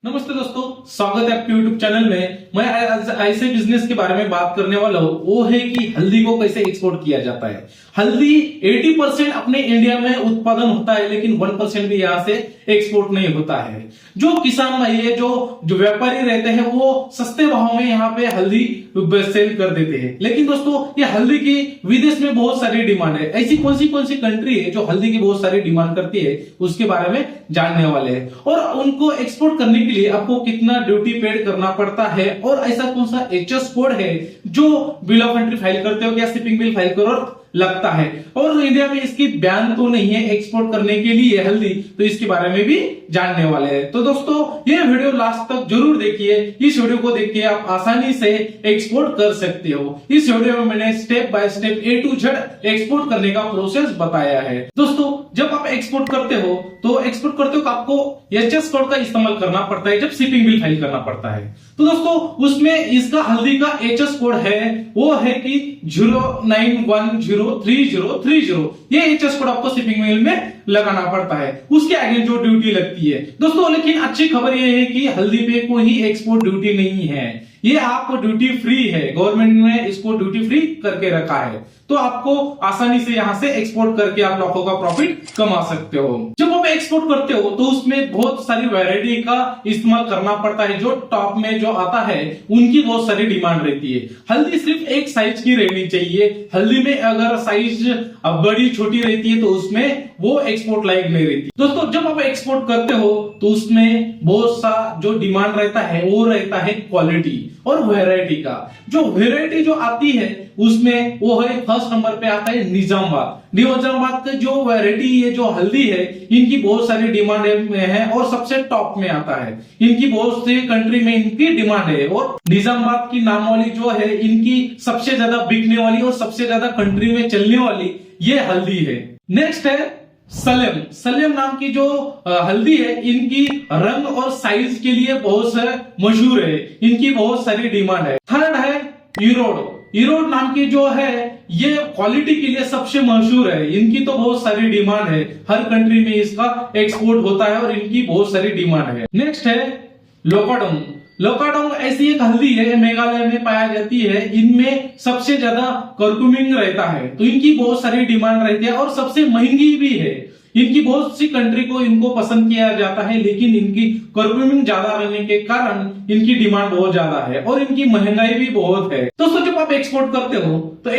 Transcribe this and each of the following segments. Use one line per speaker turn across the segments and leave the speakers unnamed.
नमस्ते दोस्तों, स्वागत है आपके YouTube चैनल में। मैं आज ऐसे बिजनेस के बारे में बात करने वाला हूँ, वो है कि हल्दी को कैसे एक्सपोर्ट किया जाता है। हल्दी 80% अपने इंडिया में उत्पादन होता है, लेकिन 1% भी यहाँ से एक्सपोर्ट नहीं होता है। जो किसान भाई है, जो व्यापारी रहते हैं, वो सस्ते भाव में यहाँ पे हल्दी सेल कर देते हैं। लेकिन दोस्तों, ये हल्दी की विदेश में बहुत सारी डिमांड है। ऐसी कौन सी कंट्री है जो हल्दी की बहुत सारी डिमांड करती है, उसके बारे में जानने वाले हैं। और उनको एक्सपोर्ट करने के लिए आपको कितना ड्यूटी पेड करना पड़ता है, और ऐसा कौन सा एचएस कोड है जो बिल ऑफ एंट्री फाइल करते हो या शिपिंग बिल फाइल करो लगता है। और इंडिया में इसकी बैन तो नहीं है एक्सपोर्ट करने के लिए हल्दी, तो इसके बारे में भी जानने वाले हैं। तो दोस्तों, ये वीडियो लास्ट तक जरूर देखिए। इस वीडियो को देख के आप आसानी से एक्सपोर्ट कर सकते हो। इस वीडियो में मैंने step by step A to Z export करने का प्रोसेस बताया है। दोस्तों, जब आप एक्सपोर्ट करते हो तो आपको एचएस कोड का इस्तेमाल करना पड़ता है जब शिपिंग बिल फाइल करना पड़ता है। तो दोस्तों, उसमें इसका हल्दी का एचएस कोड है, वो है कि 091030330। ये एचएस कोड आपको शिपिंग बिल में लगाना पड़ता है, उसके आगे जो ड्यूटी लगती है। दोस्तों, लेकिन अच्छी खबर ये है कि हल्दी पे कोई एक्सपोर्ट ड्यूटी नहीं है, ये आपको ड्यूटी फ्री है। गवर्नमेंट ने इसको ड्यूटी फ्री करके रखा है, तो आपको आसानी से यहां से एक्सपोर्ट करके आप लाखों का प्रॉफिट कमा सकते हो। जब आप एक्सपोर्ट करते हो तो उसमें बहुत सारी वैरायटी का इस्तेमाल करना पड़ता है। जो टॉप में जो आता है उनकी बहुत सारी डिमांड रहती है। हल्दी सिर्फ एक साइज की रहनी चाहिए। हल्दी में अगर साइज बड़ी छोटी रहती है तो उसमें वो एक्सपोर्ट लायक नहीं रहती। दोस्तों, जब आप एक्सपोर्ट करते हो तो उसमें बहुत सा जो डिमांड रहता है वो रहता है क्वालिटी और वैरायटी का। जो वैरायटी जो आती है उसमें वो है, फर्स्ट नंबर पे आता है निजामाबाद का जो वैरायटी है, जो हल्दी है, इनकी बहुत सारी डिमांड है और सबसे टॉप में आता है। इनकी बहुत सी कंट्री में इनकी डिमांड है, और निजामाबाद की नाम वाली जो है, इनकी सबसे ज्यादा बिकने वाली और सबसे ज्यादा कंट्री में चलने वाली ये हल्दी है। नेक्स्ट है सलेम नाम की जो हल्दी है, इनकी रंग और साइज के लिए बहुत मशहूर है, इनकी बहुत सारी डिमांड है। थर्ड है ईरोड नाम की जो है, ये क्वालिटी के लिए सबसे मशहूर है, इनकी तो बहुत सारी डिमांड है। हर कंट्री में इसका एक्सपोर्ट होता है और इनकी बहुत सारी डिमांड है। नेक्स्ट है लोकाडोंग ऐसी एक हल्दी है, मेघालय में पाया जाती है। इनमें सबसे ज्यादा कर्कुमिंग रहता है, तो इनकी बहुत सारी डिमांड रहती है और सबसे महंगी भी है। इनकी बहुत सी कंट्री को इनको पसंद किया जाता है, लेकिन इनकी कर्कुमिंग ज्यादा रहने के कारण इनकी डिमांड बहुत ज्यादा है और इनकी महंगाई भी बहुत है। दोस्तों, जब आप एक्सपोर्ट करते हो तो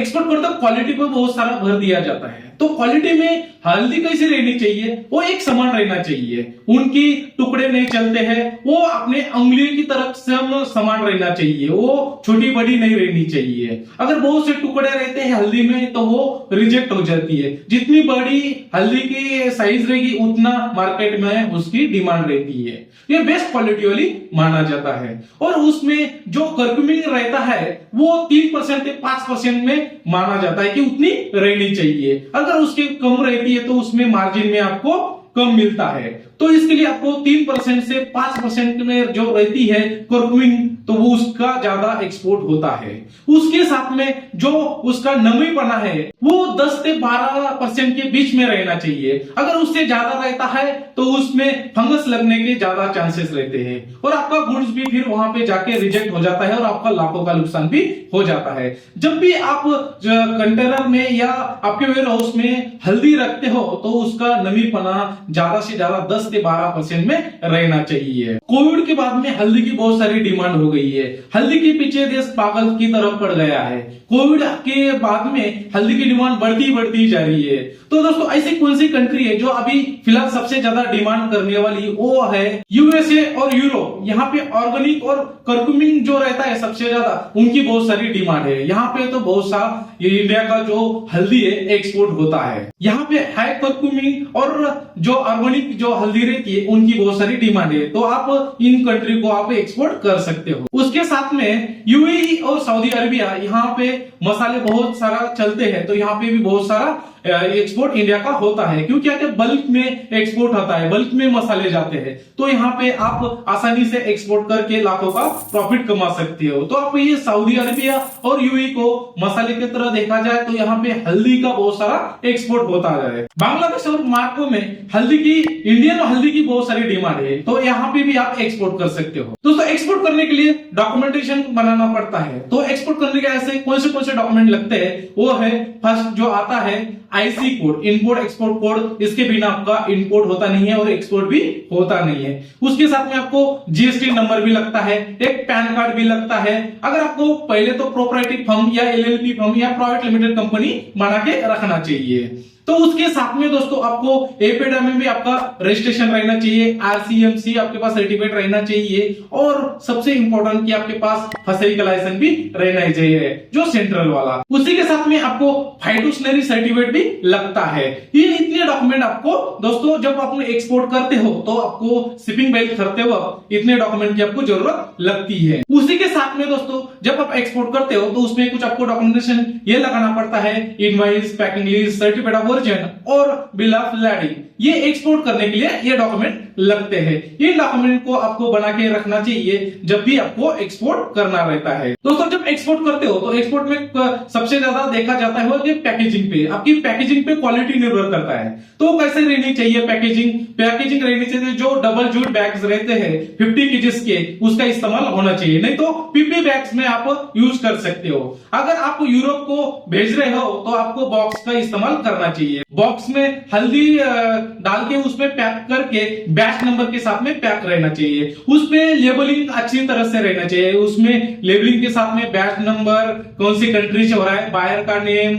क्वालिटी पर बहुत सारा भर दिया जाता है। तो क्वालिटी में हल्दी कैसी रहनी चाहिए, वो एक समान रहना चाहिए। उनकी टुकड़े नहीं चलते हैं, वो अपने उंगली की तरफ से समान रहना चाहिए, वो छोटी बड़ी नहीं रहनी चाहिए। अगर बहुत से टुकड़े रहते हैं हल्दी में तो वो रिजेक्ट हो जाती है। जितनी बड़ी हल्दी की साइज रहेगी उतना मार्केट में उसकी डिमांड रहती है। ये बेस्ट क्वालिटी वाली माना जाता है। और उसमें जो कर्कुमिंग रहता है वो 3% से 5% में माना जाता है कि उतनी रहनी चाहिए। अगर उसके कम रहती है तो उसमें मार्जिन में आपको कम मिलता है। तो इसके लिए आपको 3% से 5% में जो रहती है कर्कुमिंग, तो वो उसका ज्यादा एक्सपोर्ट होता है। उसके साथ में जो उसका नमीपना है वो 10 से 12% के बीच में रहना चाहिए। अगर उससे ज्यादा रहता है तो उसमें फंगस लगने के ज्यादा चांसेस रहते हैं और आपका गुड्स भी फिर वहां पे जाके रिजेक्ट हो जाता है और आपका लाखों का नुकसान भी हो जाता है। जब भी आप कंटेनर में या आपके वेयर हाउस में हल्दी रखते हो तो उसका नमीपना ज्यादा से ज्यादा 10 से 12% में रहना चाहिए। कोविड के बाद में हल्दी की बहुत सारी डिमांड हो गई है। हल्दी के पीछे देश पागल की तरफ पड़ गया है। कोविड के बाद में हल्दी की डिमांड बढ़ती जा रही है। तो दोस्तों, ऐसी कौन सी कंट्री है जो अभी फिलहाल सबसे ज्यादा डिमांड करने वाली, वो है यूएसए और यूरोप। यहाँ पे ऑर्गेनिक और कर्कुमिंग जो रहता है सबसे ज्यादा, उनकी बहुत सारी डिमांड है। यहाँ पे तो बहुत सा इंडिया का जो हल्दी है एक्सपोर्ट होता है। यहाँ पे हाई कर्कुमिंग और जो ऑर्गेनिक जो हल्दी रहती है उनकी बहुत सारी डिमांड है, तो आप इन कंट्री को आप एक्सपोर्ट कर सकते हो। उसके साथ में यूएई और सऊदी अरेबिया, यहाँ पे मसाले बहुत सारा चलते हैं, तो यहाँ पे भी बहुत सारा एक्सपोर्ट इंडिया का होता है, क्योंकि क्या बल्क में एक्सपोर्ट होता है, बल्क में मसाले जाते हैं, तो यहाँ पे आप आसानी से एक्सपोर्ट करके लाखों का प्रॉफिट कमा सकते हो। तो आप ये सऊदी अरेबिया और यूएई को मसाले की तरह देखा जाए तो यहाँ पे हल्दी का बहुत सारा एक्सपोर्ट होता है। बांग्लादेश और मार्को में हल्दी की, इंडियन हल्दी की बहुत सारी डिमांड है, तो यहाँ पे भी आप एक्सपोर्ट कर सकते हो। दोस्तों एक्सपोर्ट करने के लिए डॉक्यूमेंटेशन बनाना पड़ता है। तो एक्सपोर्ट करने के ऐसे कौन से डॉक्यूमेंट लगते हैं, वो है फर्स्ट जो आता है IC code, import export code. इसके बिना आपका इंपोर्ट होता नहीं है और एक्सपोर्ट भी होता नहीं है। उसके साथ में आपको जीएसटी नंबर भी लगता है, एक पैन कार्ड भी लगता है। अगर आपको पहले तो प्रोप्राइटरी फर्म या एलएलपी फर्म या प्राइवेट लिमिटेड कंपनी बना के रखना चाहिए। तो उसके साथ में दोस्तों आपको एपेडा में भी आपका रजिस्ट्रेशन रहना चाहिए, आरसीएमसी आपके पास सर्टिफिकेट रहना चाहिए, और सबसे इंपॉर्टेंट कि आपके पास फसरी का लाइसेंस भी रहना चाहिए, जो सेंट्रल वाला। उसी के साथ में आपको फाइटोसैनिटरी सर्टिफिकेट भी लगता है। ये इतने डॉक्यूमेंट आपको दोस्तों जब आप एक्सपोर्ट करते हो तो आपको शिपिंग बिल करते वक्त इतने डॉक्यूमेंट की आपको जरूरत लगती है। उसी के साथ में दोस्तों जब आप एक्सपोर्ट करते हो तो उसमें कुछ आपको डॉक्यूमेंटेशन ये लगाना पड़ता है, इनवॉइस, पैकिंग लिस्ट, सर्टिफिकेट और बिल ऑफ लैंडिंग। ये एक्सपोर्ट करने के लिए ये डॉक्यूमेंट लगते हैं। ये डॉक्यूमेंट को आपको बना के रखना चाहिए जब भी आपको एक्सपोर्ट करना रहता है। दोस्तों जब एक्सपोर्ट करते हो तो एक्सपोर्ट में सबसे ज्यादा देखा जाता है वो पैकेजिंग पे, आपकी पैकेजिंग पे क्वालिटी निर्भर करता है। तो कैसे रहनी चाहिए पैकेजिंग रहनी चाहिए जो डबल जूट बैग्स रहते हैं 50 केजीज के, उसका इस्तेमाल होना चाहिए, नहीं तो पीपी बैग्स में आप यूज कर सकते हो। अगर आप यूरोप को भेज रहे हो तो आपको बॉक्स का इस्तेमाल करना चाहिए। बॉक्स में हल्दी डाल के उसमें पैक करके बैच नंबर के साथ में पैक रहना चाहिए। उसमें लेबलिंग अच्छी तरह से रहना चाहिए। उसमें लेबलिंग के साथ में बैच नंबर, कौन सी कंट्री से हो रहा है, बायर का नेम,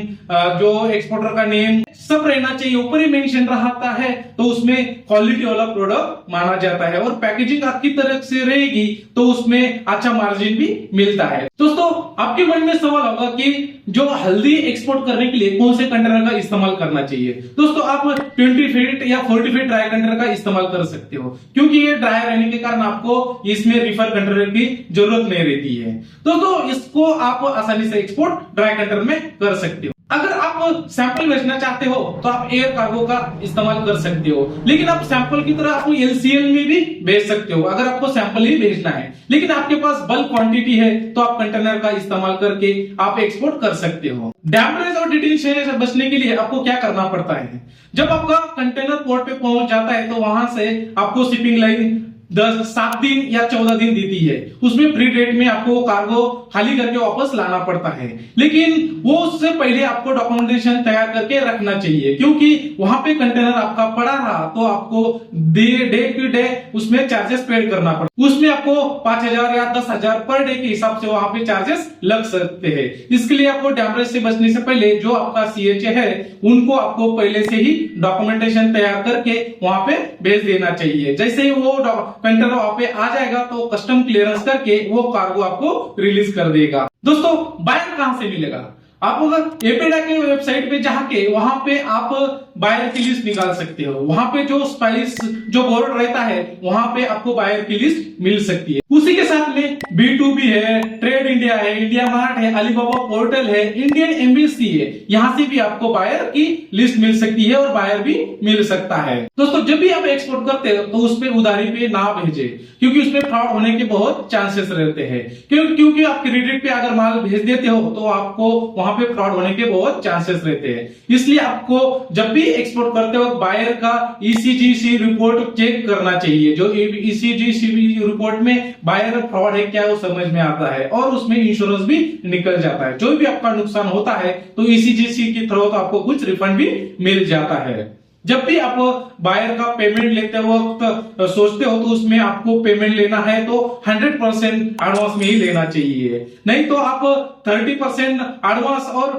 जो एक्सपोर्टर का नेम, सब रहना चाहिए। ऊपर ही मेंशन रहता है तो उसमें क्वालिटी वाला प्रोडक्ट माना जाता है। और पैकेजिंग आपकी तरफ से रहेगी तो उसमें अच्छा मार्जिन भी मिलता है। दोस्तों आपके मन में सवाल होगा कि जो हल्दी एक्सपोर्ट करने के लिए कौन से कंटेनर का इस्तेमाल करना चाहिए। दोस्तों आप 20 फीट या 40 फीट ड्राई कंटेनर का इस्तेमाल कर सकते हो, क्योंकि ये ड्राई रहने के कारण आपको इसमें रिफर कंटेनर की जरूरत नहीं रहती है। दोस्तों इसको आप आसानी से एक्सपोर्ट ड्राई कंटेनर में कर सकते हो। अगर आप सैंपल भेजना चाहते हो तो आप एयर कार्गो का इस्तेमाल कर सकते हो, लेकिन आप सैंपल की तरह आप एलसीएल में भी भेज सकते हो अगर आपको सैंपल ही भेजना है। लेकिन आपके पास बल्क क्वांटिटी है तो आप कंटेनर का इस्तेमाल करके आप एक्सपोर्ट कर सकते हो। डैमेज और डिटेंशन से बचने के लिए आपको क्या करना पड़ता है, जब आपका कंटेनर पोर्ट पे पहुंच जाता है तो वहां से आपको शिपिंग लाइन 7 दिन या 14 दिन देती है। उसमें फ्री डेट में आपको कार्गो खाली करके वापस लाना पड़ता है, लेकिन वो उससे पहले आपको डॉक्यूमेंटेशन तैयार करके रखना चाहिए, क्योंकि वहां पे कंटेनर आपका पड़ा रहा तो आपको डे टू डे उसमें चार्जेस पेड करना पड़ता है। उसमें आपको 5,000 या 10,000 पर डे के हिसाब से वहां पे चार्जेस लग सकते हैं। इसके लिए आपको डैमेज से बचने से पहले जो आपका सीएचए है उनको आपको पहले से ही डॉक्यूमेंटेशन तैयार करके वहां पे भेज देना चाहिए। जैसे ही वो कंटेनर वहां पे आ जाएगा तो कस्टम क्लियरेंस करके वो कार्गो आपको रिलीज कर देगा। दोस्तों बायर कहां से मिलेगा, आप अगर एपेडा के वेबसाइट पे जाके वहां पे आप बायर की लिस्ट निकाल सकते हो। वहां पे जो स्पाइस जो बोर्ड रहता है वहां पे आपको बायर की लिस्ट मिल सकती है। उसी के साथ में B2B है, ट्रेड इंडिया है, इंडिया मार्ट है, अलीबाबा पोर्टल है, इंडियन एम्बेसी है, यहां से भी आपको बायर की लिस्ट मिल सकती है और बायर भी मिल सकता है। दोस्तों जब भी आप एक्सपोर्ट करते हो तो उस पे उधारी पे ना भेजे, क्योंकि उसमें फ्रॉड होने के बहुत चांसेस रहते हैं। क्योंकि आप क्रेडिट पे अगर माल भेज देते हो तो आपको वहां पे फ्रॉड होने के बहुत चांसेस रहते हैं। इसलिए आपको जब भी एक्सपोर्ट करते वक्त बायर का ECGC रिपोर्ट चेक करना चाहिए। जो ECGC रिपोर्ट में बायर फ्रॉड है क्या वो समझ में आता है और उसमें इंश्योरेंस भी निकल जाता है। जो भी आपका नुकसान होता है तो ECGC के थ्रू तो आपको कुछ रिफंड भी मिल जाता है। जब भी आप बायर का पेमेंट लेते वक्त सोचते हो तो उसमें आपको पेमेंट लेना है तो 100% एडवांस में ही लेना चाहिए, नहीं तो आप 30% एडवांस और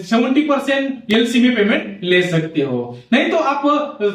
70% एलसी में पेमेंट ले सकते हो। नहीं तो आप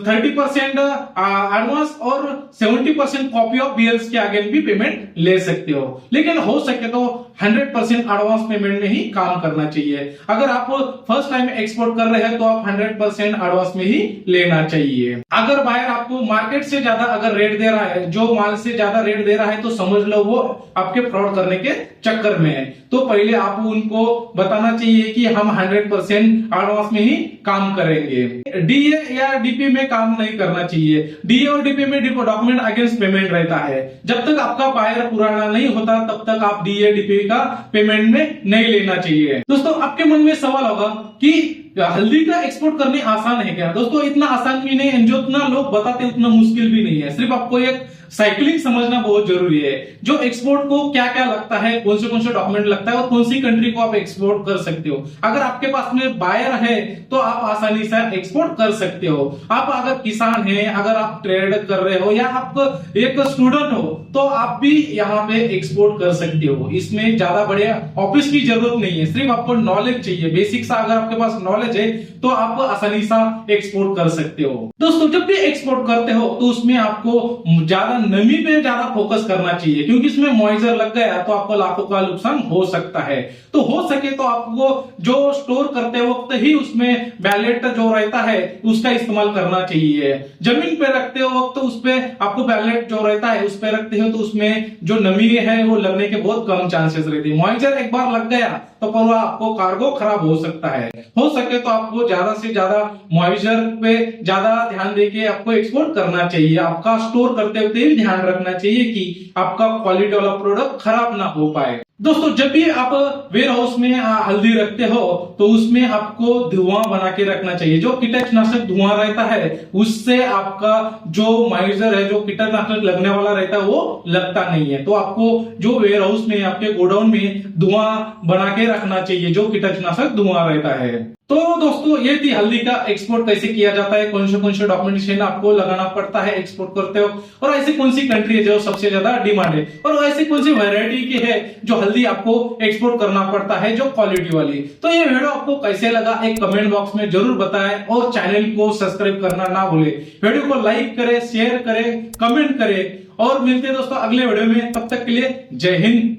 30% एडवांस और 70% कॉपी ऑफ बिल्स के आगे भी पेमेंट ले सकते हो, लेकिन हो सके तो 100% एडवांस पेमेंट में ही काम करना चाहिए। अगर आप फर्स्ट टाइम एक्सपोर्ट कर रहे हैं तो आप 100% एडवांस में ही लेना चाहिए। चाहिए। अगर बायर आपको मार्केट से ज्यादा अगर रेट दे रहा है, जो माल से ज्यादा रेट दे रहा है, तो समझ लो वो आपके फ्रॉड करने के चक्कर में है। तो पहले आप उनको बताना चाहिए कि हम 100% एडवांस में ही काम करेंगे। डीए या डीपी में काम नहीं करना चाहिए। डीए और डीपी में डॉक्यूमेंट अगेंस्ट पेमेंट रहता है। जब तक आपका बायर पुराना नहीं होता तब तक आप डीए डीपी का पेमेंट में नहीं लेना चाहिए। दोस्तों, आपके मन में सवाल होगा कि हल्दी का एक्सपोर्ट करने आसान है क्या? दोस्तों, इतना आसान भी नहीं है, जो उतना लोग बताते उतना मुश्किल भी नहीं है। सिर्फ आपको एक साइक्लिंग समझना बहुत जरूरी है। जो एक्सपोर्ट को क्या क्या लगता है, कौन से डॉक्यूमेंट लगता है और कौन सी कंट्री को आप एक्सपोर्ट कर सकते हो। अगर आपके पास में बायर है तो आप आसानी से एक्सपोर्ट कर सकते हो। आप अगर किसान हैं, अगर आप ट्रेड कर रहे हो या आप एक स्टूडेंट हो तो आप भी यहाँ पे एक्सपोर्ट कर सकते हो। इसमें ज्यादा बड़े ऑफिस की जरूरत नहीं है, सिर्फ आपको नॉलेज चाहिए। बेसिक सा अगर आपके पास नॉलेज है तो आप आसानी सा एक्सपोर्ट कर सकते हो। दोस्तों, जब भी एक्सपोर्ट करते हो तो उसमें आपको ज्यादा नमी पे ज्यादा फोकस करना चाहिए, क्योंकि इसमें मॉइस्चर लग गया तो आपको लाखों का नुकसान हो सकता है। तो हो सके तो आपको जो स्टोर करते वक्त ही उसमें बैलेट जो रहता है उसका इस्तेमाल करना चाहिए। जमीन पे रखते वक्त उस पे आपको बैलेट जो रहता है उस पे रखते हो तो उसमें जो नमी है वो लगने के बहुत कम चांसेस रहते हैं। मॉइस्चर एक बार लग गया तो पूरा आपको कार्गो खराब हो सकता है। हो सके तो आपको ज्यादा से ज्यादा मॉइस्चर पे ज्यादा ध्यान देके आपको एक्सपोर्ट करना चाहिए। आपका स्टोर करते हुए भी ध्यान रखना चाहिए कि आपका क्वालिटी वाला प्रोडक्ट खराब ना हो पाए। दोस्तों, जब भी आप वेयर हाउस में हल्दी रखते हो तो उसमें आपको धुआं बना के रखना चाहिए। जो कीटनाशक धुआं रहता है उससे आपका जो मॉइस्चर है, जो कीटनाशक लगने वाला रहता है वो लगता नहीं है। तो आपको जो वेयर हाउस में, आपके गोडाउन में धुआं बना के रखना चाहिए, जो कीटनाशक धुआं रहता है। तो दोस्तों, ये थी हल्दी का एक्सपोर्ट कैसे किया जाता है, कौन से डॉक्यूमेंटेशन आपको लगाना पड़ता है एक्सपोर्ट करते हो, और ऐसी कौन सी कंट्री है जो सबसे ज्यादा डिमांड है, और ऐसी कौन सी वैरायटी की है जो हल्दी आपको एक्सपोर्ट करना पड़ता है जो क्वालिटी वाली। तो ये वीडियो आपको कैसे लगा एक कमेंट बॉक्स में जरूर बताएं, और चैनल को सब्सक्राइब करना ना भूले। वीडियो को लाइक करें, शेयर करें, कमेंट करें, और मिलते हैं दोस्तों अगले वीडियो में। तब तक के लिए जय हिंद।